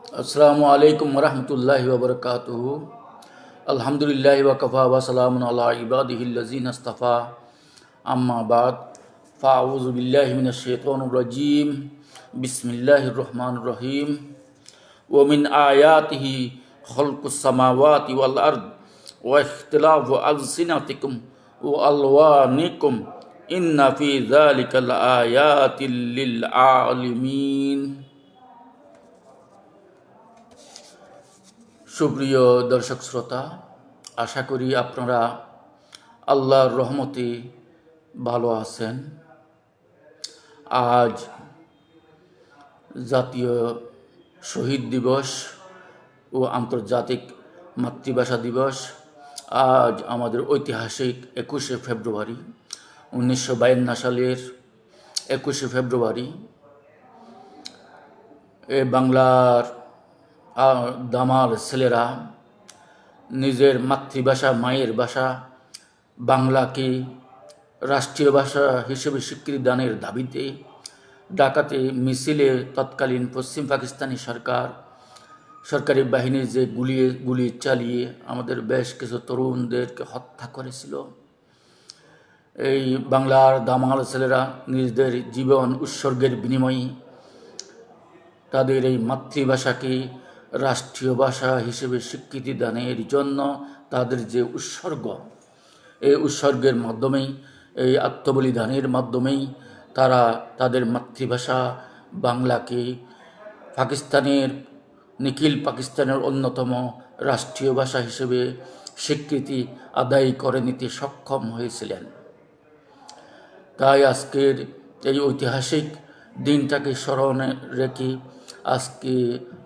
আসসালামু আলাইকুম রহমতুল্লাহি ওবরকাতুহু। আলহামদুলিল্লাহি ওয়া কাফা ওয়া সালামুন আলা ইবাদিহিল্লাযিনা ইসতাফা। আম্মা বাদ, ফাআউযু বিল্লাহি মিনাশ শাইতানির রাজীম। বিসমিল্লাহির রহমানির রহিম। ওয়া মিন আয়াতিহি খালকুস সামাওয়াতি ওয়াল আরদ ওয়া ইখতিলাফু আলসিনাতিকুম ওয়া আলওয়ানিকুম ইন্না ফি যালিকা লাআয়াতিল লিল আলিমিন। সুপ্রিয় দর্শক শ্রোতা, আশা করি আপনারা আল্লাহর রহমতে ভালো আছেন। আজ জাতীয় শহীদ দিবস ও আন্তর্জাতিক মাতৃভাষা দিবস। আজ আমাদের ঐতিহাসিক 21শে ফেব্রুয়ারি, 1952 সালের 21শে ফেব্রুয়ারি। এ বাংলার দামাল ছেলেরা নিজের মাতৃভাষা, মায়ের ভাষা বাংলাকে রাষ্ট্রীয় ভাষা হিসেবে স্বীকৃতি দানের দাবিতে ঢাকাতে মিছিলে তৎকালীন পশ্চিম পাকিস্তানি সরকারি বাহিনী যে গুলি চালিয়ে আমাদের বেশ কিছু তরুণদেরকে হত্যা করেছিল। এই বাংলার দামাল ছেলেরা নিজেদের জীবন উৎসর্গের বিনিময়ে তাদের এই মাতৃভাষাকে রাষ্ট্রীয় ভাষা হিসেবে স্বীকৃতি দানের জন্য তাদের যে উৎসর্গ, এই উৎসর্গের মাধ্যমেই, এই আত্মবলিদানের মাধ্যমেই তারা তাদের মাতৃভাষা বাংলাকে নিখিল পাকিস্তানের অন্যতম রাষ্ট্রীয় ভাষা হিসেবে স্বীকৃতি আদায় করে নিতে সক্ষম হয়েছিলেন। তাই আজকের এই ঐতিহাসিক দিনটাকে স্মরণে রেখে আজকে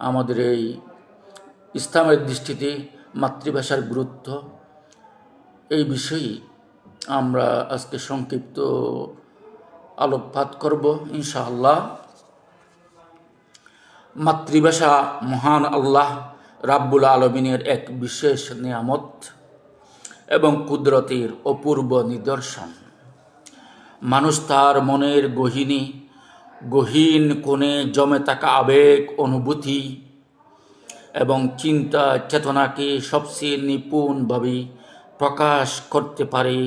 আমাদের এই ইসলামের দৃষ্টিতে মাতৃভাষার গুরুত্ব, এই বিষয়ে আমরা আজকে সংক্ষিপ্ত আলোকপাত করব ইনশাআল্লাহ। মাতৃভাষা মহান আল্লাহ রাব্বুল আলামিনের এক বিশেষ নিয়ামত এবং কুদরতের অপূর্ব নিদর্শন। মানুষ তার মনের গহীন কোণে জমে থাকা আবেগ, অনুভূতি এবং চিন্তা চেতনাকে সবচেয়ে নিপুণভাবে প্রকাশ করতে পারে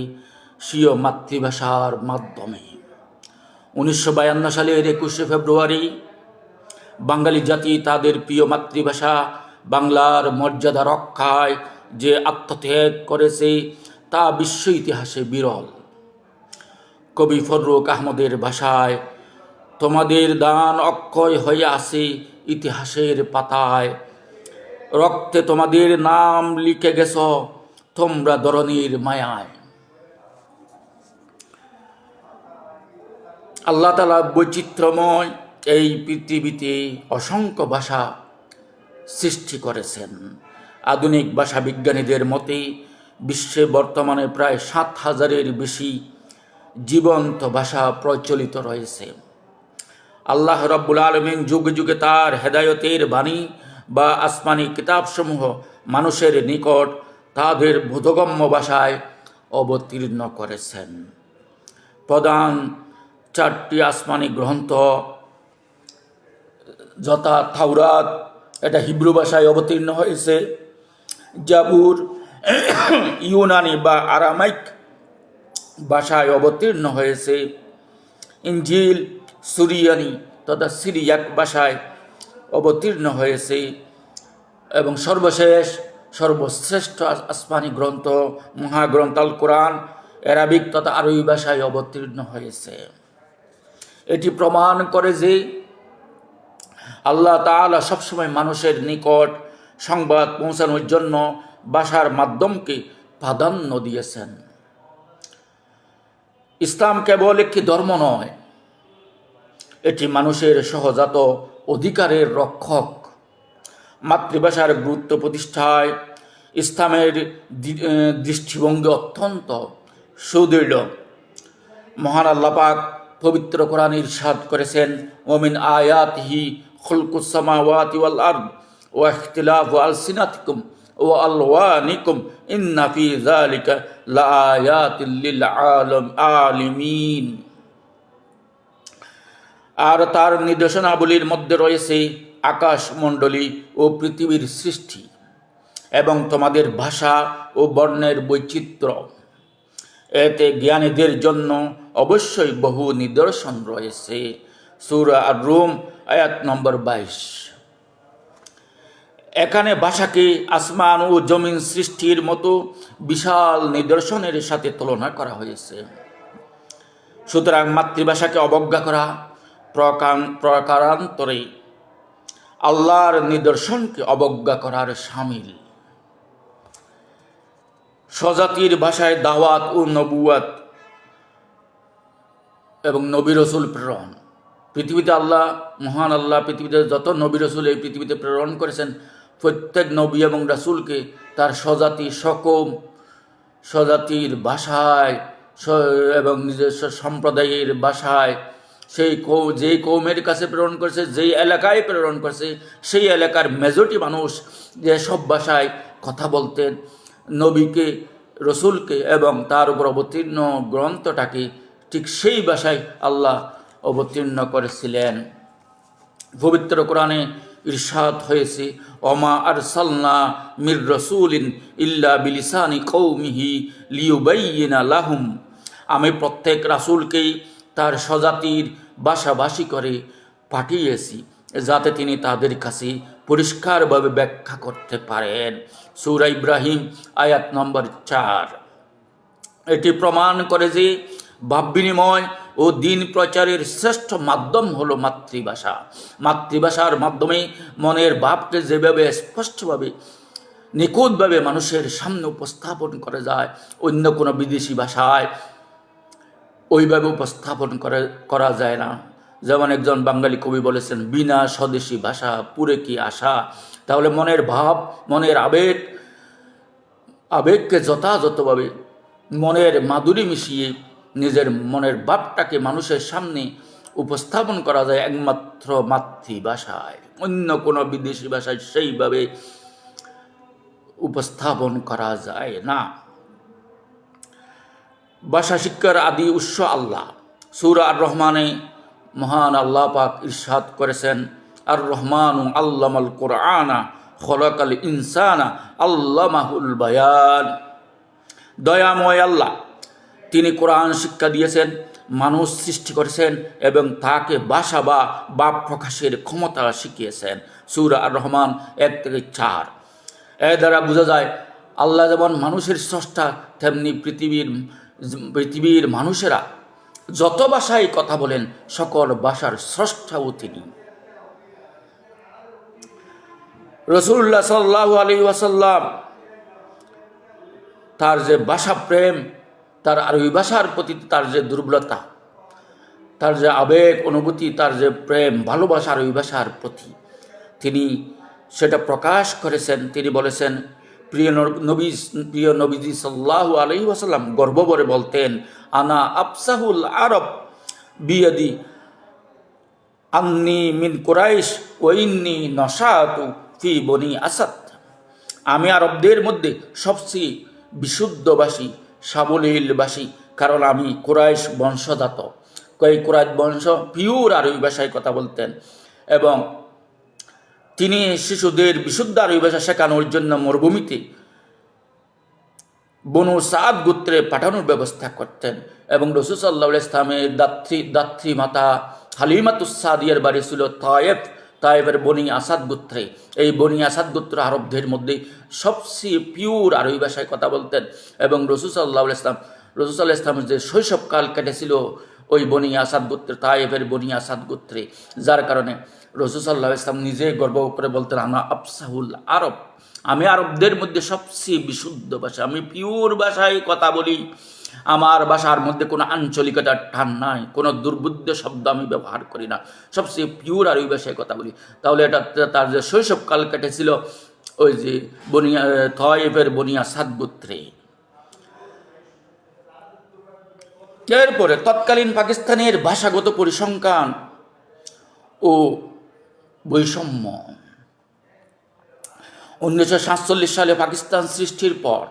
স্বীয় মাতৃভাষার মাধ্যমে। 1952 সালের 21শে ফেব্রুয়ারি বাঙালি জাতি তাদের প্রিয় মাতৃভাষা বাংলার মর্যাদা রক্ষায় যে আত্মত্যাগ করেছে তা বিশ্ব ইতিহাসে বিরল। কবি ফররুখ আহমদের ভাষায়, তোমাদের দান অক্ষয় হয়ে আছে ইতিহাসের পাতায়, রক্তে তোমাদের নাম লিখে গেছ তোমরা ধরণীর মায়ায়। আল্লাহ তাআলা বৈচিত্র্যময় এই পৃথিবীতে অসংখ্য ভাষা সৃষ্টি করেছেন। আধুনিক ভাষা বিজ্ঞানীদের মতে বিশ্বে বর্তমানে প্রায় 7,000-এর বেশি জীবন্ত ভাষা প্রচলিত রয়েছে। আল্লাহ রাব্বুল আলামিন যুগে যুগে তার হেদায়েতের বাণী বা আসমানি কিতাবসমূহ মানুষের নিকট তাদের বোধগম্য ভাষায় অবতীর্ণ করেছেন। প্রধান 4টি আসমানি গ্রন্থ যথা তাওরাত, এটা হিব্রু ভাষায় অবতীর্ণ হয়েছে। জাবুর ইউনানি বা আরামাইক ভাষায় অবতীর্ণ হয়েছে। ইনজিল সুরিয়ানি তথা সিরিয়াক ভাষায় অবতীর্ণ হয়েছে এবং সর্বশ্রেষ্ঠ আসমানি গ্রন্থ মহাগ্রন্থ আল কোরআন আরবিক তথা আরবি ভাষায় অবতীর্ণ হয়েছে। এটি প্রমাণ করে যে আল্লাহ তাআলা সবসময় মানুষের নিকট সংবাদ পৌঁছানোর জন্য ভাষার মাধ্যমকে প্রাধান্য দিয়েছেন। ইসলাম কেবল একটি ধর্ম নয়, এটি মানুষের সহজাত অধিকারের রক্ষক। মাতৃভাষার গুরুত্ব প্রতিষ্ঠায় ইসলামের দৃষ্টিভঙ্গি অত্যন্ত সুদৃঢ়। মহান আল্লাহ পাক পবিত্র কোরআনে ইরশাদ করেছেন, ওমিন আয়াতিহি খালকুস সামাওয়াতি ওয়াল আরদ ওয়া ইখতিলাফু আলসিনাতিকুম ওয়া আলওয়ানিকুম ইন্না ফি যালিকা লাআয়াতিল লিল আলিমিন। আর তার নির্দেশনাবলীর মধ্যে রয়েছে আকাশমণ্ডলী ও পৃথিবীর সৃষ্টি এবং তোমাদের ভাষা ও বর্ণের বৈচিত্র্য। এতে জ্ঞানীদের জন্য অবশ্যই বহু নিদর্শন রয়েছে। সূরা আর-রুম আয়াত নম্বর 22। এখানে ভাষাকে আসমান ও জমিন সৃষ্টির মতো বিশাল নিদর্শনের সাথে তুলনা করা হয়েছে। সুতরাং মাতৃভাষাকে অবজ্ঞা করা প্রকারান্তরে আল্লাহর নিদর্শনকে অবজ্ঞা করার শামিল। স্বজাতির ভাষায় দাওয়াত ও নবুয়াত এবং নবী রসুল প্রেরণ। পৃথিবীতে মহান আল্লাহ পৃথিবীতে যত নবী রসুল এই পৃথিবীতে প্রেরণ করেছেন, প্রত্যেক নবী এবং রাসূলকে তার স্বজাতি সকম স্বজাতির ভাষায় এবং নিজস্ব সম্প্রদায়ের ভাষায় যেই কৌমের কাছে প্রেরণ করেছে, যেই এলাকায় প্রেরণ করেছে, সেই এলাকার মেজরিটি মানুষ যে সব ভাষায় কথা বলতেন, নবীকে রসুলকে এবং তার উপর অবতীর্ণ গ্রন্থটাকে ঠিক সেই ভাষায় আল্লাহ অবতীর্ণ করেছিলেন। পবিত্র কোরআনে ইরশাদ হয়েছে, ওমা আরসালনা মির রসুলিন ইল্লা বিলিসানি কওমিহি লিয়ুবাইয়িনা লাহুম। আমি প্রত্যেক রাসূলকেই তার স্বজাতির ভাষাভাষী করে পাঠিয়েছি, যাতে তিনি তাদের কাছে পরিষ্কারভাবে ব্যাখ্যা করতে পারেন। সূরা ইব্রাহিম আয়াত নম্বর 4। এটি প্রমাণ করে যে ভাব বিনিময় ও দিন প্রচারের শ্রেষ্ঠ মাধ্যম হলো মাতৃভাষা। মাতৃভাষার মাধ্যমে মনের ভাবকে যেভাবে স্পষ্টভাবে নিখুঁতভাবে মানুষের সামনে উপস্থাপন করা যায়, অন্য কোনো বিদেশি ভাষায় ওইভাবে উপস্থাপন করা যায় না। যেমন একজন বাঙালি কবি বলেছেন, বিনা স্বদেশী ভাষা পুরে কি আশা। তাহলে মনের ভাব, মনের আবেগকে যথাযথভাবে মনের মাধুরী মিশিয়ে নিজের মনের ভাবটাকে মানুষের সামনে উপস্থাপন করা যায় একমাত্র মাতৃভাষায়। অন্য কোনো বিদেশি ভাষায় সেইভাবে উপস্থাপন করা যায় না। ভাষা শিক্ষার আদি উৎস আল্লাহ। সূরা আর-রহমানে মহান আল্লাহ পাক ইরশাদ করেছেন, আর রহমানু আল্লামাল কুরআনা খলাকাল ইনসানা আল্লামাহুল বায়ান। দয়াময় আল্লাহ, তিনি কোরআন শিক্ষা দিয়েছেন, মানুষ সৃষ্টি করেছেন এবং তাকে ভাষা বা ভাব প্রকাশের ক্ষমতা শিখিয়েছেন। সূরা আর-রহমান 1-4। এর দ্বারা বোঝা যায় আল্লাহ যেমন মানুষের স্রষ্টা, তেমনি পৃথিবীর মানুষেরা যত ভাষায় কথা বলেন সকল ভাষার স্রষ্টাও তিনি। রাসূলুল্লাহ সাল্লাল্লাহু আলাইহি ওয়াসাল্লাম তার যে ভাষা প্রেম, তার আরবি ভাষার প্রতি তার যে দুর্বলতা, তার যে আবেগ অনুভূতি, তার যে প্রেম ভালোবাসা আরবি ভাষার প্রতি, তিনি সেটা প্রকাশ করেছেন। তিনি বলেছেন, প্রিয় নবীজি সাল্লাল্লাহু আলাইহি ওয়াসাল্লাম গর্বভরে বলতেন, আনা আফসাহুল আরব বিয়াদি আন্নি মিন কুরাইশ ওয়া ইন্নী নাশাতু ফি বনি আসাদ। আমি আরবদের মধ্যে সবচেয়ে বিশুদ্ধবাসী, সাবলীলবাসী, কারণ আমি কুরাইশ বংশজাত। কুরাইশ বংশ পিওর আরবি ভাষায় কথা বলতেন এবং তিনি শিশুদের বিশুদ্ধ আরবি ভাষা শেখানোর জন্য মরুভূমিতে বনু সাদ গোত্রে পাঠানোর ব্যবস্থা করতেন। এবং রাসূল সাল্লাল্লাহু আলাইহি ওয়াসাল্লামের দাত্রী মাতা হালিমাতুস সাদিয়ার বাড়ি ছিল তায়েফের বনি আসাদ গোত্রে। এই বনি আসাদ গোত্র আরবদের মধ্যে সবচেয়ে পিওর আরবি ভাষায় কথা বলতেন এবং রাসূল সাল্লাল্লাহু আলাইহি ওয়াসাল্লামের যে শৈশবকাল কেটেছিল ওই বনি আসাদ গোত্রে, তায়েফের বনি আসাদ গোত্রে, যার কারণে রাসূল সাল্লাল্লাহু আলাইহি ওয়াসাল্লাম নিজে গর্ব করে বলতেন, আনা আফসাহুল আরব, আমি আরবদের মধ্যে সবচেয়ে বিশুদ্ধ ভাষা, আমি পিওর ভাষায় কথা বলি। আমার ভাষার মধ্যে কোনো আঞ্চলিকতার টান নাই, কোনো দুর্বুদ্ধ শব্দ আমি ব্যবহার করি না, সবচেয়ে পিওর আরবি ভাষায় কথা বলি। তাহলে এটা তার যে শৈশবকাল কেটেছিল ওই যে তায়েফের বনি আসাদ গোত্রে। এরপরে তৎকালীন পাকিস্তানের ভাষাগত পরিসংখ্যান ও বৈষম্য। 1947 সালে পাকিস্তান সৃষ্টির পর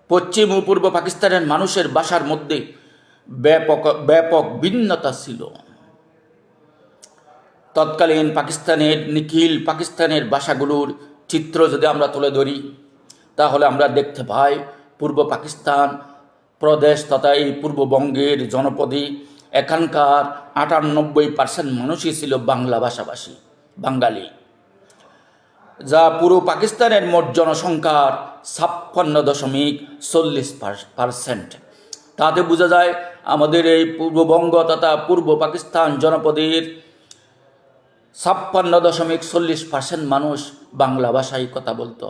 পশ্চিম ও পূর্ব পাকিস্তানের মানুষের ভাষার মধ্যে ব্যাপক ভিন্নতা ছিল। তৎকালীন পাকিস্তানের নিখিল পাকিস্তানের ভাষাগুলোর চিত্র যদি আমরা তুলে ধরি, তাহলে আমরা দেখতে পাই পূর্ব পাকিস্তান প্রদেশ তথা এই পূর্ববঙ্গের জনপদে এখানকার ৯৮% মানুষই ছিল বাংলা ভাষাভাষী, বাঙালি, যা পুরো পাকিস্তানের মোট জনসংখ্যার ৫৬.৪০%। তাতে বোঝা যায় আমাদের এই পূর্ববঙ্গ তথা পূর্ব পাকিস্তান জনপদের ৫৬.৪০% মানুষ বাংলা ভাষায় কথা বলতো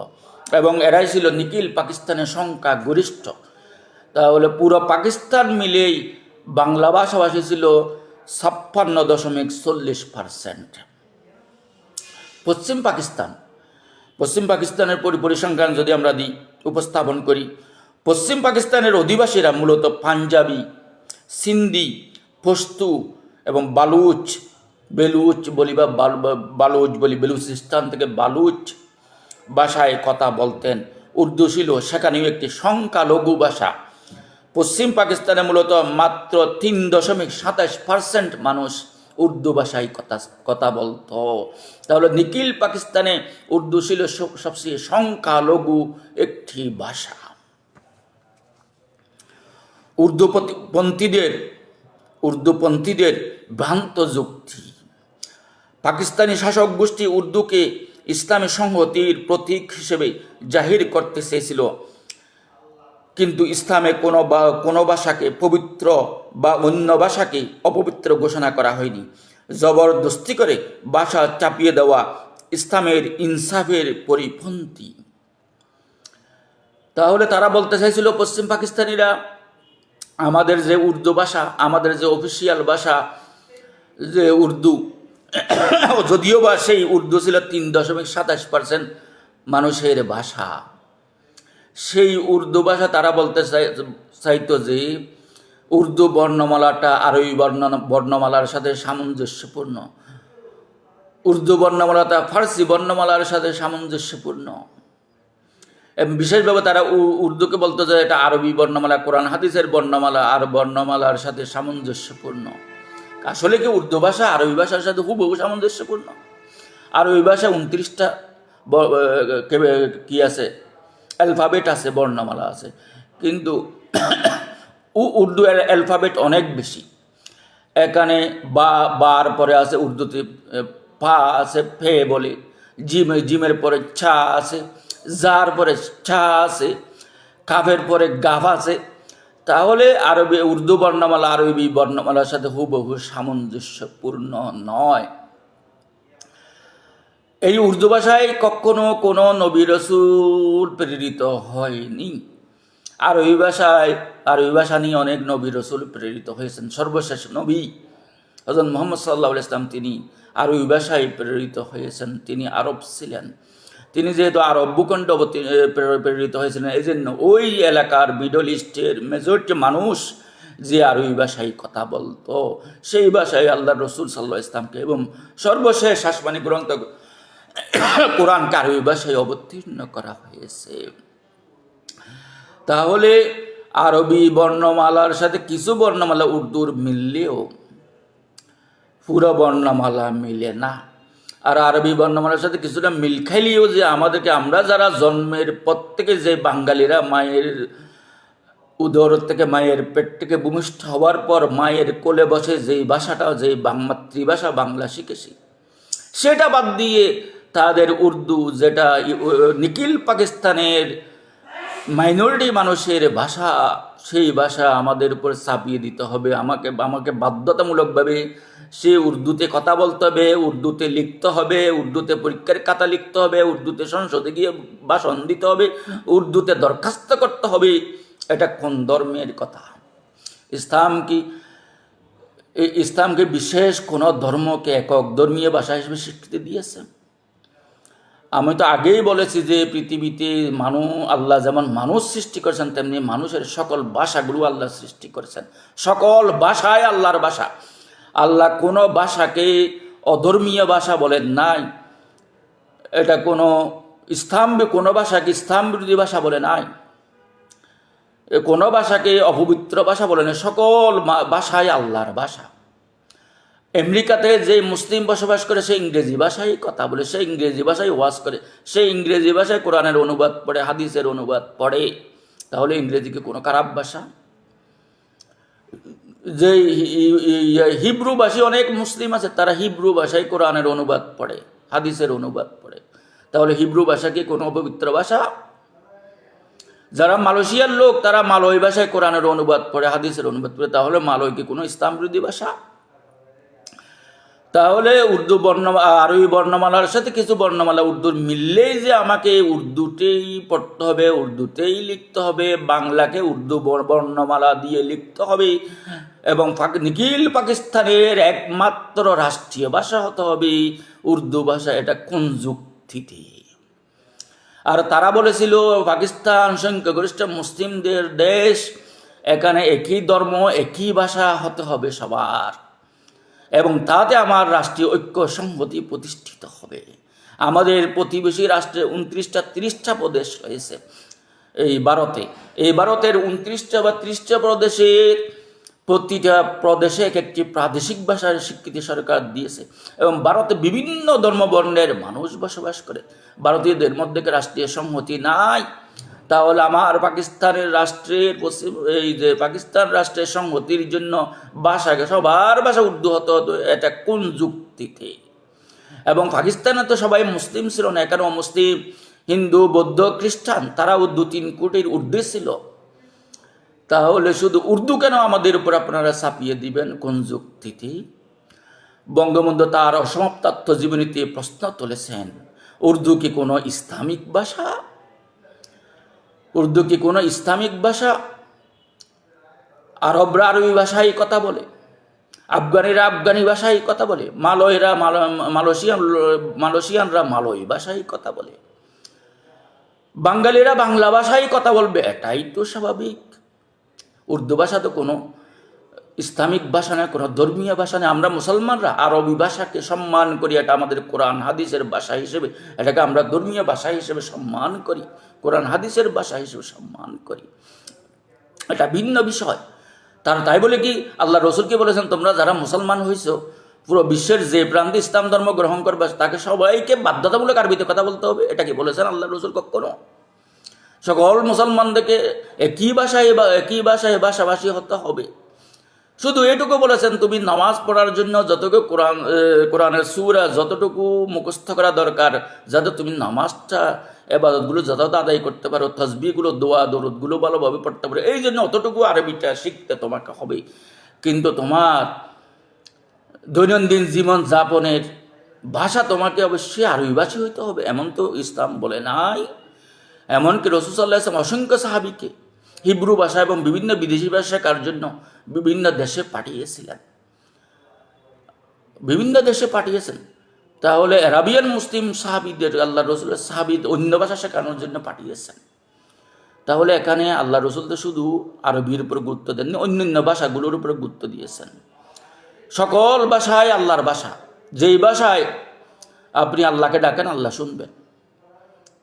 এবং এরাই ছিল নিখিল পাকিস্তানের সংখ্যা গরিষ্ঠ। তাহলে পুরো পাকিস্তান মিলেই বাংলা ভাষাভাষী ছিল ৫৬.৪০%। পশ্চিম পাকিস্তানের পরিসংখ্যান যদি আমরা উপস্থাপন করি, পশ্চিম পাকিস্তানের অধিবাসীরা মূলত পাঞ্জাবি, সিন্ধি, পশতু এবং বেলুচ বলি বা বালুচ বলি, বেলুচিস্তান থেকে বালুচ ভাষায় কথা বলতেন। উর্দু ছিল সেখানেও একটি সংখ্যালঘু ভাষা। পশ্চিম পাকিস্তানে মূলত মাত্র ৩.২৭% মানুষ উর্দু ভাষায় কথা বলত। তাহলে নিখিল পাকিস্তানে উর্দু ছিল সবচেয়ে সংখ্যালঘু একটি ভাষা। উর্দুপন্থীদের ভ্রান্ত যুক্তি। পাকিস্তানি শাসক গোষ্ঠী উর্দুকে ইসলামী সংহতির প্রতীক হিসেবে জাহির করতে চেয়েছিল, কিন্তু ইসলামে কোনো ভাষাকে পবিত্র বা অন্য ভাষাকে অপবিত্র ঘোষণা করা হয়নি। জবরদস্তি করে ভাষা চাপিয়ে দেওয়া ইসলামের ইনসাফের পরিপন্থী। তাহলে তারা বলতে চাইছিল, পশ্চিম পাকিস্তানিরা, আমাদের যে উর্দু ভাষা, আমাদের যে অফিসিয়াল ভাষা যে উর্দু, যদিও বা সেই উর্দু ছিল ৩.২৭% মানুষের ভাষা, সেই উর্দু ভাষা তারা বলতে চাইতো যে উর্দু বর্ণমালাটা আরবি বর্ণমালার সাথে সামঞ্জস্যপূর্ণ, উর্দু বর্ণমালাটা ফার্সি বর্ণমালার সাথে সামঞ্জস্যপূর্ণ। এবং বিশেষভাবে তারা উর্দুকে বলতো যে এটা আরবি বর্ণমালা, কোরআন হাদিসের বর্ণমালা আর বর্ণমালার সাথে সামঞ্জস্যপূর্ণ। আসলে কি উর্দু ভাষা আরবি ভাষার সাথে হুবহু সামঞ্জস্যপূর্ণ? আরবি ভাষা 29টা কি আছে, অ্যালফাবেট আছে, বর্ণমালা আছে, কিন্তু উর্দু অ্যালফাবেট অনেক বেশি। এখানে বার পরে আছে উর্দুতে ফা আছে, ফে বলে, জিমের পরে ছা আছে, জার পরে ছা আছে, কাফের পরে গাফ আছে। তাহলে উর্দু বর্ণমালা আরবি বর্ণমালার সাথে হুবহু সামঞ্জস্যপূর্ণ নয়। এই উর্দু ভাষায় কখনো কোনো নবী রসুল প্রেরিত হয়নি। আরবি ভাষা নিয়ে অনেক নবী রসুল প্রেরিত হয়েছেন। সর্বশেষ নবী হযরত মুহাম্মদ সাল্লাল্লাহু আলাইহি ওয়াসাল্লাম, তিনি আরবি ভাষায় প্রেরিত হয়েছেন। তিনি আরব ছিলেন। তিনি যেহেতু আরব ভূখণ্ড প্রেরিত হয়েছিলেন, এই জন্য ওই এলাকার মিডল ইস্টের মেজরিটি মানুষ যে আরবি ভাষায় কথা বলতো, সেই ভাষায় আল্লাহ রসুল সাল্লাল্লাহু আলাইহি ওয়াসাল্লামকে এবং সর্বশেষ আসমানি গ্রন্থ কোরআনকে আরবি ভাষায় অবতীর্ণ করা হয়েছে। তাহলে আরবি বর্ণমালার সাথে কিছু বর্ণমালা উর্দুর মিললেও পুরো বর্ণমালা মিলে না। আর আরবি বর্ণমালার সাথে কিছুটা মিল খাইলেও যে আমরা যারা জন্মের পর থেকে যে বাঙালিরা মায়ের উদর থেকে, মায়ের পেট থেকে ভূমিষ্ঠ হওয়ার পর মায়ের কোলে বসে যেই ভাষাটা, যেই মাতৃভাষা বাংলা শিখেছি, সেটা বাদ দিয়ে তাদের উর্দু, যেটা নিখিল পাকিস্তানের মাইনরিটি মানুষের ভাষা, সেই ভাষা আমাদের উপর চাপিয়ে দিতে হবে। আমাকে বাধ্যতামূলকভাবে সে উর্দুতে কথা বলতে হবে, উর্দুতে লিখতে হবে, উর্দুতে পরীক্ষার খাতা লিখতে হবে, উর্দুতে সংসদে গিয়ে ভাষণ দিতে হবে, উর্দুতে দরখাস্ত করতে হবে। এটা কোন ধর্মের কথা? ইসলামকে বিশেষ কোনো ধর্মকে একক ধর্মীয় ভাষা হিসেবে স্বীকৃতি দিয়েছে? আমি তো আগেই বলেছি যে পৃথিবীতে আল্লাহ যেমন মানুষ সৃষ্টি করেছেন, তেমনি মানুষের সকল ভাষাগুলো আল্লাহ সৃষ্টি করেছেন। সকল ভাষায় আল্লাহর ভাষা। আল্লাহ কোনো ভাষাকে অধর্মীয় ভাষা বলেন নাই। এটা কোনো ভাষাকে ইসলাম বিরোধী ভাষা বলে নাই। কোনো ভাষাকে অপবিত্র ভাষা বলে নাই। সকল ভাষাই আল্লাহর ভাষা। আমেরিকাতে যে মুসলিম বসবাস করে সে ইংরেজি ভাষায় কথা বলে, সে ইংরেজি ভাষায় ওয়াজ করে, সে ইংরেজি ভাষায় কোরআনের অনুবাদ পড়ে, হাদিসের অনুবাদ পড়ে, তাহলে ইংরেজি কি কোনো খারাপ ভাষা? যে হিব্রু ভাষী অনেক মুসলিম আছে, তারা হিব্রু ভাষায় কোরআনের অনুবাদ পড়ে, হাদিসের অনুবাদ পড়ে, তাহলে হিব্রু ভাষা কি কোনো অপবিত্র ভাষা? যারা মালয়েশিয়ার লোক তারা মালয় ভাষায় কোরআনের অনুবাদ পড়ে, হাদিসের অনুবাদ পড়ে, তাহলে মালয় কি কোনো ইসলাম বিরোধী ভাষা? তাহলে উর্দু আরবি বর্ণমালার সাথে কিছু বর্ণমালা উর্দুর মিললেই যে আমাকে উর্দুতেই পড়তে হবে, উর্দুতেই লিখতে হবে, বাংলাকে উর্দু বর্ণমালা দিয়ে লিখতে হবে এবং নিখিল পাকিস্তানের একমাত্র রাষ্ট্রীয় ভাষা হতে হবে উর্দু ভাষা, এটা কোন যুক্তিতে? আর তারা বলেছিল পাকিস্তান সংখ্যাগরিষ্ঠ মুসলিমদের দেশ, এখানে একই ধর্ম একই ভাষা হতে হবে সবার, এবং তাতে আমার রাষ্ট্রীয় ঐক্য সংহতি প্রতিষ্ঠিত হবে। আমাদের প্রতিবেশী রাষ্ট্রে 29টা 30টা প্রদেশ রয়েছে এই ভারতে, এই ভারতের 29টা বা 30টা প্রদেশের প্রতিটা প্রদেশে এক একটি প্রাদেশিক ভাষার স্বীকৃতি সরকার দিয়েছে এবং ভারতে বিভিন্ন ধর্মবর্ণের মানুষ বসবাস করে। ভারতীয়দের মধ্যে রাষ্ট্রীয় সংহতি নাই, তাহলে আমার পাকিস্তানের রাষ্ট্রের এই যে পাকিস্তান রাষ্ট্রের সংহতির জন্য ভাষাকে সবার ভাষা উর্দু হতে হতো, এটা কোন যুক্তিতে? এবং পাকিস্তানে তো সবাই মুসলিম ছিল না, এখানে মুসলিম, হিন্দু, বৌদ্ধ, খ্রিস্টান, তারাও 2-3 কোটির ঊর্ধ্বে ছিল, তাহলে শুধু উর্দু কেন আমাদের উপর আপনারা চাপিয়ে দিবেন, কোন যুক্তিতে? বঙ্গবন্ধু তার অসমাপ্ত আত্মজীবনীতে প্রশ্ন তুলেছেন, উর্দু কি কোনো ইসলামিক ভাষা? উর্দু কি কোনো ইসলামিক ভাষা? আরবরা আরবি ভাষায় কথা বলে, আফগানিরা আফগানি ভাষায় কথা বলে, মালয়েশিয়ানরা মালয় ভাষায় কথা বলে, বাঙালিরা বাংলা ভাষায় কথা বলবে, এটাই তো স্বাভাবিক। উর্দু ভাষা তো কোনো ইসলামিক ভাষা নয়, কোনো ধর্মীয় ভাষা নয়। আমরা মুসলমানরা আরবি ভাষাকে সম্মান করি, এটা আমাদের কোরআন হাদিসের ভাষা হিসেবে, এটাকে আমরা ধর্মীয় ভাষা হিসেবে সম্মান করি, কোরআন হাদিসের ভাষা হিসেবে সম্মান করি, এটা ভিন্ন বিষয়। তাই বলে কি আল্লাহ রসুলকে বলেছেন তোমরা যারা মুসলমান হয়েছ পুরো বিশ্বের যে প্রান্তে ইসলাম ধর্ম গ্রহণ করবে তাকে সবাইকে বাধ্যতামূলক আরবিতে কথা বলতে হবে, এটা কি বলেছেন আল্লাহ রসুল? কখনো। সকল মুসলমানদেরকে একই ভাষায় ভাষাভাষী হতে হবে। শুধু এটুকু বলেছেন তুমি নামাজ পড়ার জন্য যতটুকু কোরআনের সূরা যতটুকু মুখস্থ করা দরকার, যাতে তুমি নামাজটা এবাদতগুলো যথাযথ আদায় করতে পারো, তাসবিহগুলো, দোয়া দরুদগুলো ভালোভাবে পড়তে পারো, এই জন্য অতটুকু আরবিটা শিখতে তোমাকে হবে। কিন্তু তোমার দৈনন্দিন জীবন যাপনের ভাষা তোমাকে অবশ্যই আরবি ভাষী হইতে হবে, এমন তো ইসলাম বলে নাই। এমনকি রাসূল সাল্লাল্লাহু আলাইহি ওয়াসাল্লাম অসংখ্য সাহাবীকে হিব্রু ভাষা এবং বিভিন্ন বিদেশি ভাষা শেখার জন্য বিভিন্ন দেশে পাঠিয়েছেন। তাহলে আরাবিয়ান মুসলিম সাহাবীদের আল্লাহ রসুলের সাহাবী অন্য ভাষা শেখানোর জন্য পাঠিয়েছেন। তাহলে এখানে আল্লাহ রসুল তো শুধু আরবির উপর গুরুত্ব দেননি, অন্যান্য ভাষাগুলোর উপর গুরুত্ব দিয়েছেন। সকল ভাষায় আল্লাহর ভাষা, যেই ভাষায় আপনি আল্লাহকে ডাকেন আল্লাহ শুনবেন।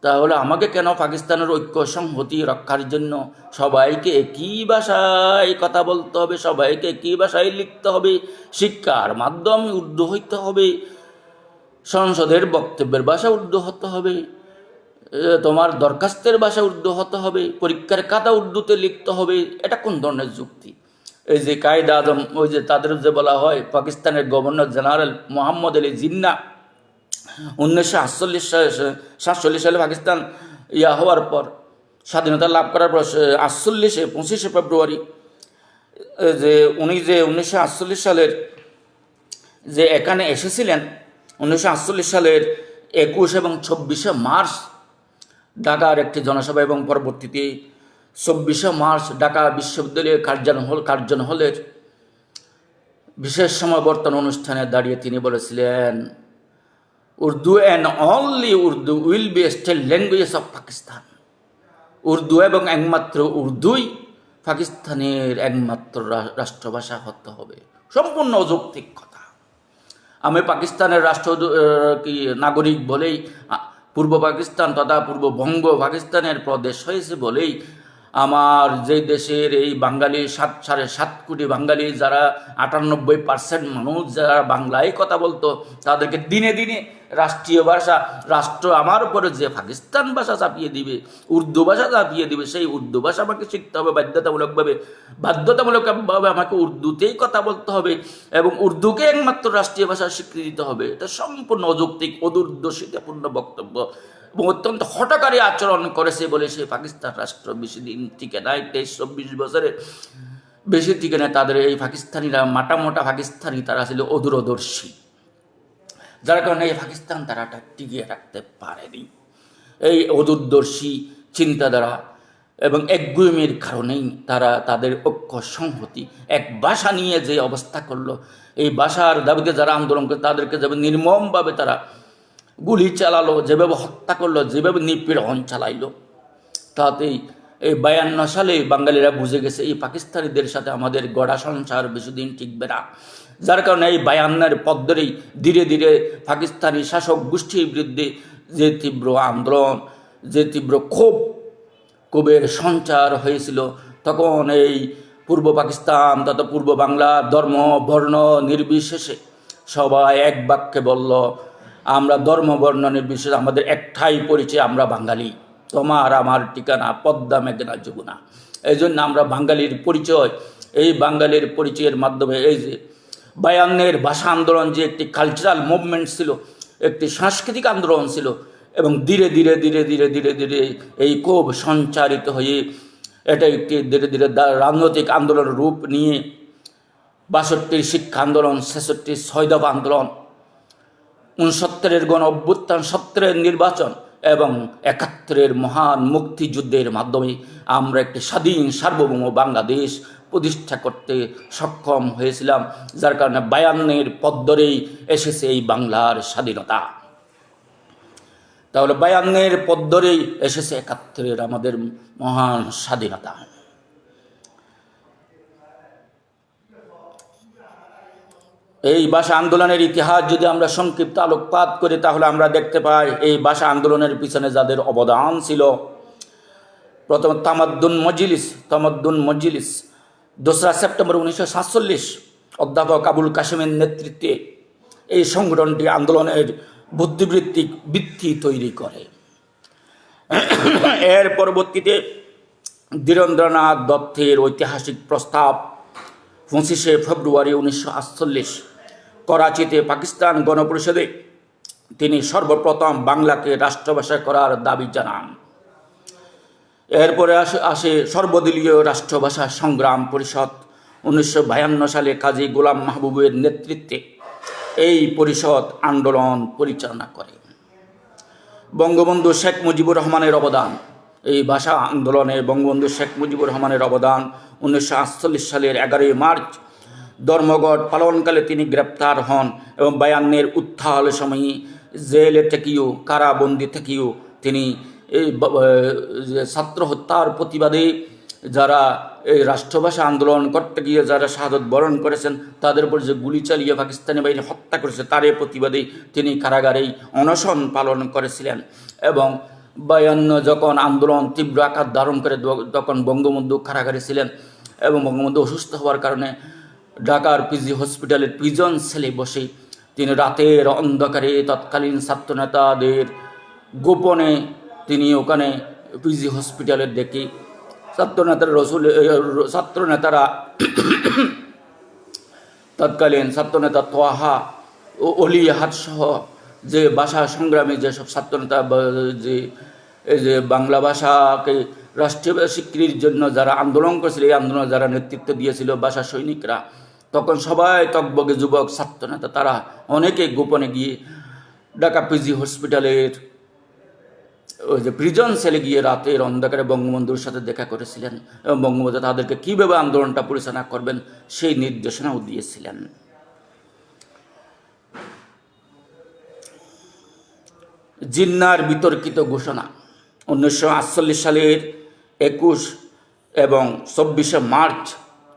তাহলে আমাকে কেন পাকিস্তানের ঐক্য সংহতি রক্ষার জন্য সবাইকে একই ভাষায় কথা বলতে হবে, সবাইকে একই ভাষায় লিখতে হবে, শিক্ষার মাধ্যম উর্দু হইতে হবে, সংসদের বক্তব্যের ভাষা উর্দু হতে হবে, তোমার দরখাস্তের ভাষা উর্দু হতে হবে, পরীক্ষার খাতা উর্দুতে লিখতে হবে, এটা কোন ধরনের যুক্তি? এই যে কায়েদ আজম, ওই যে তাদের যে বলা হয় পাকিস্তানের গভর্নর জেনারেল মোহাম্মদ আলী জিন্নাহ 1947 সালে পাকিস্তান হওয়ার পর, স্বাধীনতা লাভ করার পর 25শে ফেব্রুয়ারি যে উনি যে 1948 সালের যে এখানে এসেছিলেন, 1948 সালের 21 এবং 24শে মার্চ ঢাকার একটি জনসভা এবং পরবর্তীতে 24শে মার্চ ঢাকা বিশ্ববিদ্যালয়ের কার্জন হলের বিশেষ সমাবর্তন অনুষ্ঠানে দাঁড়িয়ে তিনি বলেছিলেন, Urdu and only Urdu will be state language of Pakistan. Urdu এবং একমাত্র উর্দুই পাকিস্তানের একমাত্র রাষ্ট্রভাষা হতে হবে। সম্পূর্ণ অযৌক্তিক কথা। আমি পাকিস্তানের নাগরিক বলেই, পূর্ব পাকিস্তান তথা পূর্ববঙ্গ পাকিস্তানের প্রদেশ হয়েছে বলেই আমার যে দেশের এই বাঙালি 7.5 কোটি বাঙালি, যারা 98% মানুষ যারা বাংলায় কথা বলতো, তাদেরকে দিনে দিনে রাষ্ট্রীয় ভাষা, রাষ্ট্র আমার উপরে যে পাকিস্তান ভাষা চাপিয়ে দিবে, উর্দু ভাষা চাপিয়ে দিবে, সেই উর্দু ভাষা আমাকে শিখতে হবে বাধ্যতামূলকভাবে আমাকে উর্দুতেই কথা বলতে হবে এবং উর্দুকে একমাত্র রাষ্ট্রীয় ভাষার স্বীকৃতি দিতে হবে। এটা সম্পূর্ণ অযৌক্তিক, অদূরদর্শিতাপূর্ণ বক্তব্য এবং অত্যন্ত হঠকারী আচরণ করেছে বলে সে পাকিস্তান রাষ্ট্র বেশি দিন টিকে নাই, 23-24 বছরে বেশি টিকে নেয়। তাদের এই পাকিস্তানিরা মোটা পাকিস্তানি, তারা ছিল অদূরদর্শী, যার কারণে এই পাকিস্তান তারা টিকিয়ে রাখতে পারেনি। এই অদূরদর্শী চিন্তাধারা এবং একগুঁয়েমির কারণেই তারা তাদের ঐক্য সংহতি, এক ভাষা নিয়ে যে অবস্থা করলো, এই ভাষার দাবিতে যারা আন্দোলন করে তাদেরকে যেভাবে নির্মমভাবে তারা গুলি চালালো, যেভাবে হত্যা করলো, যেভাবে নিপীড়ন চালাইলো, তাতেই এই 52 সালে বাঙালিরা বুঝে গেছে এই পাকিস্তানিদের সাথে আমাদের গড়া সংসার বেশি দিন টিকবে না। যার কারণে এই 52-এর পর ধরেই ধীরে ধীরে পাকিস্তানি শাসক গোষ্ঠীর বিরুদ্ধে যে তীব্র আন্দোলন, যে তীব্র ক্ষোভের সঞ্চার হয়েছিল, তখন এই পূর্ব পাকিস্তান তথা পূর্ব বাংলা ধর্ম বর্ণ নির্বিশেষে সবাই এক বাক্যে বলল, আমরা ধর্ম বর্ণ নির্বিশেষে আমাদের একটাই পরিচয়, আমরা বাঙালি, তোমার আমার ঠিকানা পদ্মা মেঘনা যমুনা। এই জন্য আমরা বাঙালির পরিচয়, এই বাঙালির পরিচয়ের মাধ্যমে এই যে 52-এর ভাষা আন্দোলন যে একটি কালচারাল মুভমেন্ট ছিল, একটি সাংস্কৃতিক আন্দোলন ছিল, এবং ধীরে ধীরে ধীরে ধীরে ধীরে ধীরে এই ক্ষোভ সঞ্চারিত হয়ে এটা একটি ধীরে ধীরে রাজনৈতিক আন্দোলনের রূপ নিয়ে 62-র শিক্ষা আন্দোলন, 66-র 6 দফা আন্দোলন, 69-এর গণ অভ্যুত্থান, 70-এর নির্বাচন এবং 71-এর মহান মুক্তিযুদ্ধের মাধ্যমে আমরা একটি স্বাধীন সার্বভৌম বাংলাদেশ প্রতিষ্ঠা করতে সক্ষম হয়েছিলাম। যার কারণে 52-এর পর ধরেই এসেছে এই বাংলার স্বাধীনতা। তাহলে 52-এর পর ধরেই এসেছে 71-এর আমাদের মহান স্বাধীনতা। এই ভাষা আন্দোলনের ইতিহাস যদি আমরা সংক্ষিপ্ত আলোকপাত করি, তাহলে আমরা দেখতে পাই এই ভাষা আন্দোলনের পিছনে যাদের অবদান ছিল, প্রথম তামাদ্দুন মজলিস 2রা সেপ্টেম্বর 1947 অধ্যাপক আবুল কাসেমের নেতৃত্বে এই সংগঠনটি আন্দোলনের বুদ্ধিবৃত্তিক ভিত্তি তৈরি করে। এর পরবর্তীতে ধীরেন্দ্রনাথ দত্তের ঐতিহাসিক প্রস্তাব 25শে ফেব্রুয়ারি 1948 করাচিতে পাকিস্তান গণপরিষদে তিনি সর্বপ্রথম বাংলাকে রাষ্ট্রভাষা করার দাবি জানান। এরপরে আসে সর্বদলীয় রাষ্ট্রভাষা সংগ্রাম পরিষদ। 1952 সালে কাজী গোলাম মাহবুবের নেতৃত্বে এই পরিষদ আন্দোলন পরিচালনা করে। বঙ্গবন্ধু শেখ মুজিবুর রহমানের অবদান, এই ভাষা আন্দোলনে বঙ্গবন্ধু শেখ মুজিবুর রহমানের অবদান, 1948 সালের 11 মার্চ ধর্মঘট পালনকালে তিনি গ্রেপ্তার হন এবং 52-এর উত্থাল সময়ে জেলে থেকেও, কারাবন্দি থেকেও তিনি এই ছাত্র হত্যার প্রতিবাদে যারা এই রাষ্ট্রভাষা আন্দোলন করতে গিয়ে যারা শাহাদত বরণ করেছেন, তাদের উপর যে গুলি চালিয়ে পাকিস্তানি বাহিনী হত্যা করেছে, তারই প্রতিবাদে তিনি কারাগারেই অনশন পালন করেছিলেন। এবং 52 যখন আন্দোলন তীব্র আকার ধারণ করে, তখন বঙ্গবন্ধু কারাগারে ছিলেন এবং বঙ্গবন্ধু অসুস্থ হওয়ার কারণে ঢাকার পিজি হসপিটালের প্রিজন সেলে বসে তিনি রাতের অন্ধকারে তৎকালীন ছাত্রনেতাদের গোপনে তিনি ওখানে পিজি হসপিটালে দেখি ছাত্রনেতারা তৎকালীন ছাত্রনেতা তোহা ও অলি আহাদ সহ যে ভাষা সংগ্রামী যেসব ছাত্রনেতা যে বাংলা ভাষাকে রাষ্ট্রীয় স্বীকৃতির জন্য যারা আন্দোলন করেছিল, এই আন্দোলনে যারা নেতৃত্ব দিয়েছিল ভাষা সৈনিকরা, তখন সবাই তকবগে যুবক ছাত্রনেতা, তারা অনেকে গোপনে গিয়ে ঢাকা পিজি হসপিটালের ওই যে প্রিজন সেলে গিয়ে রাতের অন্ধকারে বঙ্গবন্ধুর সাথে দেখা করেছিলেন এবং বঙ্গবন্ধু তাদেরকে কীভাবে আন্দোলনটা পরিচালনা করবেন সেই নির্দেশনাও দিয়েছিলেন। জিন্নার বিতর্কিত ঘোষণা 1948 সালের 21 এবং 24শে মার্চ,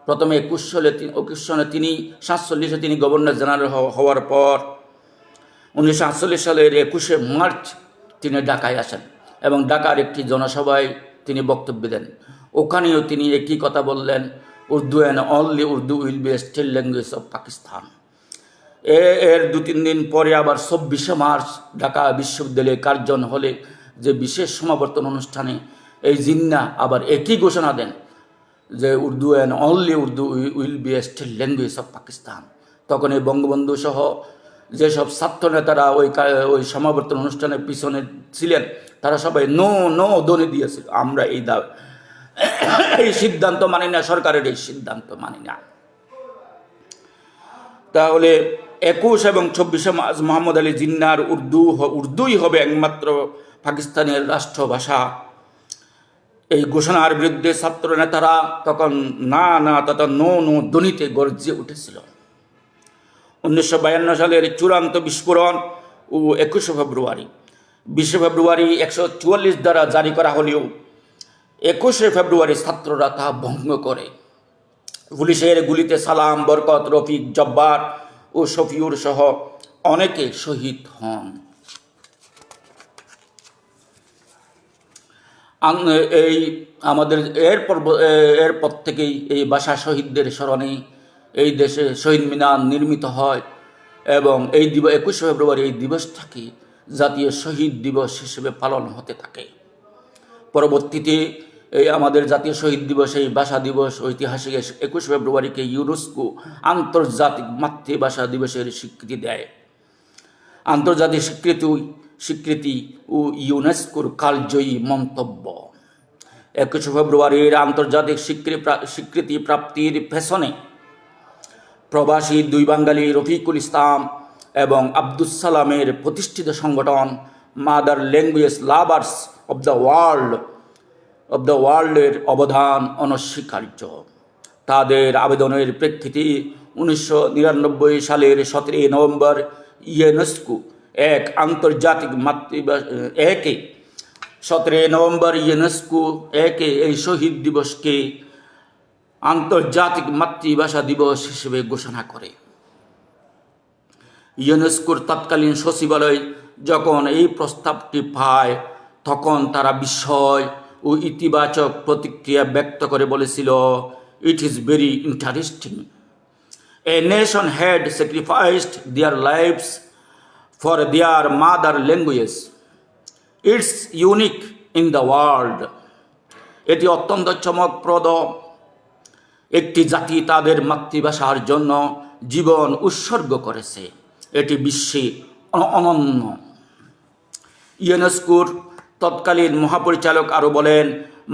প্রথমে 21 সালে তিনি 47-এ তিনি গভর্নর জেনারেল হওয়ার পর 1948 সালের 21শে মার্চ তিনি ঢাকায় আসেন এবং ঢাকার একটি জনসভায় তিনি বক্তব্য দেন। ওখানেও তিনি একই কথা বললেন, Urdu and only Urdu will be state language of Pakistan. এর 2-3 দিন পরে আবার 24শে মার্চ ঢাকা বিশ্ববিদ্যালয়ে কার্জন হলে যে বিশেষ সমাবর্তন অনুষ্ঠানে এই জিন্নাহ আবার একই ঘোষণা দেন যে Urdu and only Urdu will be state language of Pakistan. তখন এই বঙ্গবন্ধু সহ যেসব ছাত্র নেতারা ওই সমাবর্তন অনুষ্ঠানের পিছনে ছিলেন তারা সবাই নো নো ধ্বনি দিয়েছিল, আমরা এই সিদ্ধান্ত মানি না, সরকারের এই সিদ্ধান্ত মানি না। তাহলে 21 এবং 24শে মার্চ মোহাম্মদ আলী জিন্নাহর উর্দুই হবে একমাত্র পাকিস্তানের রাষ্ট্রভাষা, এই ঘোষণার বিরুদ্ধে ছাত্র নেতারা তখন না তথা নো নো ধ্বনিতে গর্জে উঠেছিল। 1952 সালের চূড়ান্ত বিস্ফোরণ ও 21শে ফেব্রুয়ারি 20শে ফেব্রুয়ারি 144 দ্বারা জারি করা হলেও 21শে ফেব্রুয়ারি ছাত্ররা তা ভঙ্গ করে। পুলিশের গুলিতে সালাম, বরকত, রফিক, জব্বার ও শফিউর সহ অনেকে শহীদ হন। এই আমাদের এরপর থেকেই এই ভাষা শহীদদের স্মরণে এই দেশে শহীদ মিনার নির্মিত হয় এবং এই 21শে ফেব্রুয়ারি এই দিবসটাকে জাতীয় শহীদ দিবস হিসেবে পালন হতে থাকে। পরবর্তীতে এই আমাদের জাতীয় শহীদ দিবস, এই ভাষা দিবস ঐতিহাসিক 21শে ফেব্রুয়ারিকে ইউনেস্কো আন্তর্জাতিক মাতৃভাষা দিবসের স্বীকৃতি দেয়। আন্তর্জাতিক স্বীকৃতি ও ইউনেস্কোর কালজয়ী মন্তব্য। 21শে ফেব্রুয়ারির আন্তর্জাতিক স্বীকৃতি প্রাপ্তির পেছনে প্রবাসী 2 বাঙালি রফিকুল ইসলাম এবং আব্দুস সালামের প্রতিষ্ঠিত সংগঠন mother language lovers of the ওয়ার্ল্ডের অবদান অনস্বীকার্য। তাদের আবেদনের প্রেক্ষিতে 1999 সালের 17 নভেম্বর ইউনেস্কো এক আন্তর্জাতিক এই শহীদ দিবসকে আন্তর্জাতিক মাতৃভাষা দিবস হিসেবে ঘোষণা করে। ইউনেস্কোর তৎকালীন সচিবালয় যখন এই প্রস্তাবটি পায় তখন তারা বিস্ময় ও ইতিবাচক প্রতিক্রিয়া ব্যক্ত করে বলেছিল, it is very interesting. A nation had sacrificed their lives for their mother language, it's unique in the world. এটি অত্যন্ত চমকপ্রদ। একটি জাতি তাদের মাতৃভাষার জন্য জীবন উৎসর্গ করেছে, এটি বিশ্বে অনন্য। ইউনেস্কোর তৎকালীন মহাপরিচালক আরও বলেন,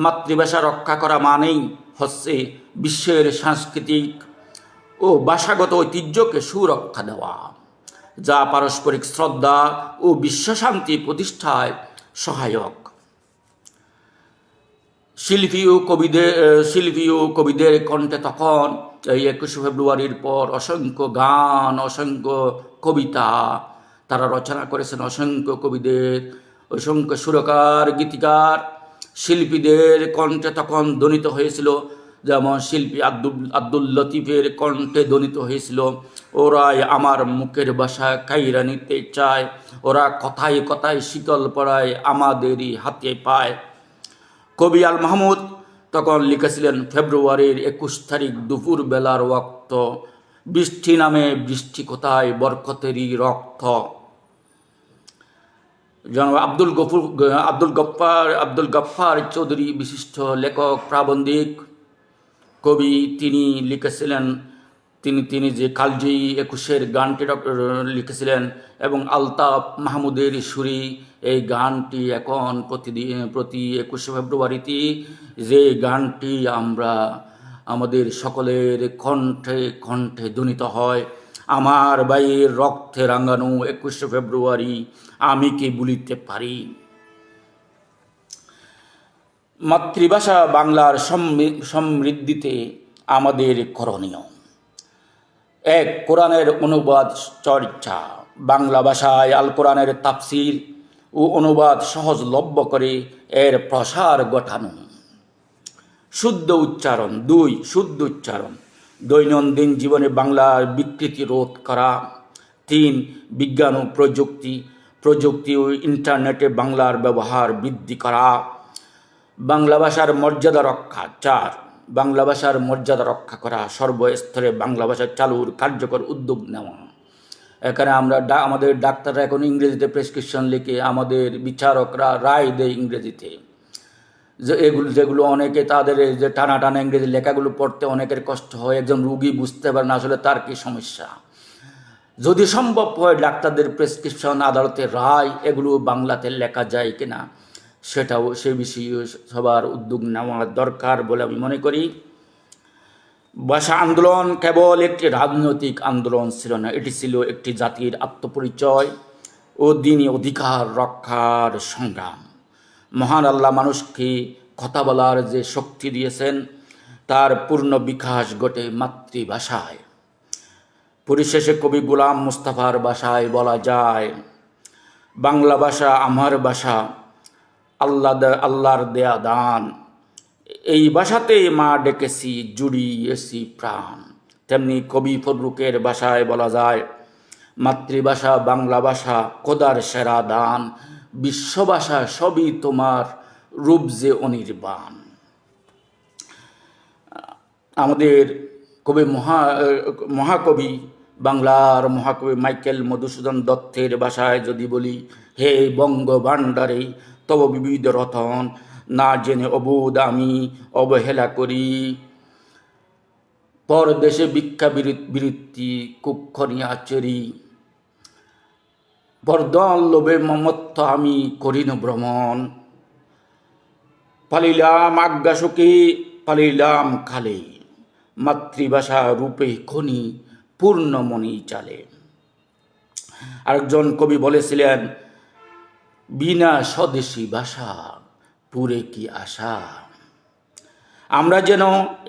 মাতৃভাষা রক্ষা করা মানেই হচ্ছে বিশ্বের সাংস্কৃতিক ও ভাষাগত ঐতিহ্যকে সুরক্ষা দেওয়া, যা পারস্পরিক শ্রদ্ধা ও বিশ্বশান্তি প্রতিষ্ঠায় সহায়ক। শিল্পী ও কবিদের কণ্ঠে তখন এই 21শে ফেব্রুয়ারির পর অসংখ্য গান, অসংখ্য কবিতা তারা রচনা করেছেন। অসংখ্য কবিদের, অসংখ্য সুরকার, গীতিকার, শিল্পীদের কণ্ঠে তখন ধ্বনিত হয়েছিল। যেমন শিল্পী আব্দুল লতিফের কণ্ঠে ধ্বনিত হয়েছিল, ওরাই আমার মুখের ভাষা কাইরা নিতে চায়, ওরা কথায় কথায় শীতল পড়ায় আমাদেরই হাতে পায়। কবি আল মাহমুদ তখন লিখেছিলেন, ফেব্রুয়ারির 21 তারিখ দুপুর বেলার ওয়াক্ত, বৃষ্টি নামে বৃষ্টি কোথায় বরকতেরই রক্ত। আব্দুল গফ্ফার চৌধুরী বিশিষ্ট লেখক, প্রাবন্ধিক, কবি, তিনি লিখেছিলেন, তিনি যে কালজয়ী 21-এর গানটি লিখেছিলেন এবং আলতাফ মাহমুদের সুরি এই গানটি এখন প্রতি 21শে ফেব্রুয়ারিতে যে গানটি আমরা আমাদের সকলের কণ্ঠে কণ্ঠে ধ্বনিত হয়, আমার ভাইয়ের রক্তে রাঙানো 21শে ফেব্রুয়ারি আমি কি ভুলিতে পারি। মাতৃভাষা বাংলার সমৃদ্ধিতে আমাদের করণীয়: 1. কোরআনের অনুবাদ চর্চা। বাংলা ভাষায় আল কোরআনের তাফসির ও অনুবাদ সহজলভ্য করে এর প্রসার ঘটানো। শুদ্ধ উচ্চারণ। 2. শুদ্ধ উচ্চারণ। দৈনন্দিন জীবনে বাংলার বিকৃতি রোধ করা। 3. বিজ্ঞান ও প্রযুক্তি ও ইন্টারনেটে বাংলার ব্যবহার বৃদ্ধি করা। বাংলা ভাষার মর্যাদা রক্ষা। 4, বাংলা ভাষার মর্যাদা রক্ষা করা, সর্বস্তরে বাংলা ভাষা চালুর কার্যকর উদ্যোগ নেওয়া। এখানে আমরা আমাদের ডাক্তাররা এখন ইংরেজিতে প্রেসক্রিপশন লিখে, আমাদের বিচারকরা রায় দেয় ইংরেজিতে। যেগুলো অনেকে তাদের যে টানা টানা ইংরেজি লেখাগুলো পড়তে অনেকের কষ্ট হয়, একজন রুগী বুঝতে পারে না আসলে তার কি সমস্যা। যদি সম্ভব হয় ডাক্তারদের প্রেসক্রিপশন, আদালতের রায়, এগুলো বাংলাতে লেখা যায় কিনা সেটাও সে বিষয়ে সবার উদ্যোগ নেওয়া দরকার বলে আমি মনে করি। ভাষা আন্দোলন কেবল একটি রাজনৈতিক আন্দোলন ছিল না, এটি ছিল একটি জাতির আত্মপরিচয় ও দিনী অধিকার রক্ষার সংগ্রাম। মহান আল্লাহ মানুষকে কথা বলার যে শক্তি দিয়েছেন তার পূর্ণ বিকাশ ঘটে মাতৃভাষায়। পরিশেষে কবি গোলাম মুস্তাফার ভাষায় বলা যায়, বাংলা ভাষা আমার ভাষা, আল্লাহর দেয়া দান। এই ভাষাতেই মা ডেকেছি, জুড়িয়েছি প্রাণ। তেমনি কবি ফজলুকের ভাষায় বলা যায়, মাতৃভাষা বাংলা ভাষা খোদার সেরা দান, বিশ্বভাষা সবই তোমার রূপ যে অনির্বাণ। আমাদের মহাকবি বাংলার মহাকবি মাইকেল মধুসূদন দত্তের ভাষায় যদি বলি, হে বঙ্গভাণ্ডারে তব বিবিধ রতন, না জেনে অবোধ আমি অবহেলা করি। পরদেশে ভিক্ষা বৃত্তি কুক্ষণিয়া চরি, বরদন লোভে মমত্ব আমি করিন ভ্রমণ। পালিলাম আজ্ঞাসুখী পালিলাম খালে, মাতৃভাষা রূপে খনি পূর্ণমণি চালে। আরেকজন কবি বলেছিলেন, বিনা স্বদেশী ভাষা পুরে কি আশা। আমরা যেন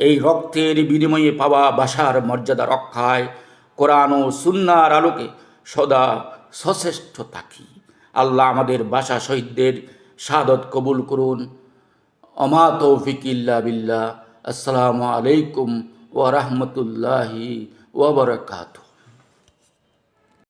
এই রক্তের বিনিময়ে পাওয়া ভাষার মর্যাদা রক্ষায় কোরআন ও সুন্নাহর আলোকে সদা সচেষ্ট থাকি। আল্লাহ আমাদের ভাষা শহীদদের শাহাদত কবুল করুন। অমা তৌফিক ইল্লা বিল্লাহ। আসসালামু আলাইকুম ওয়া রাহমাতুল্লাহি ওয়া বারাকাতুহু।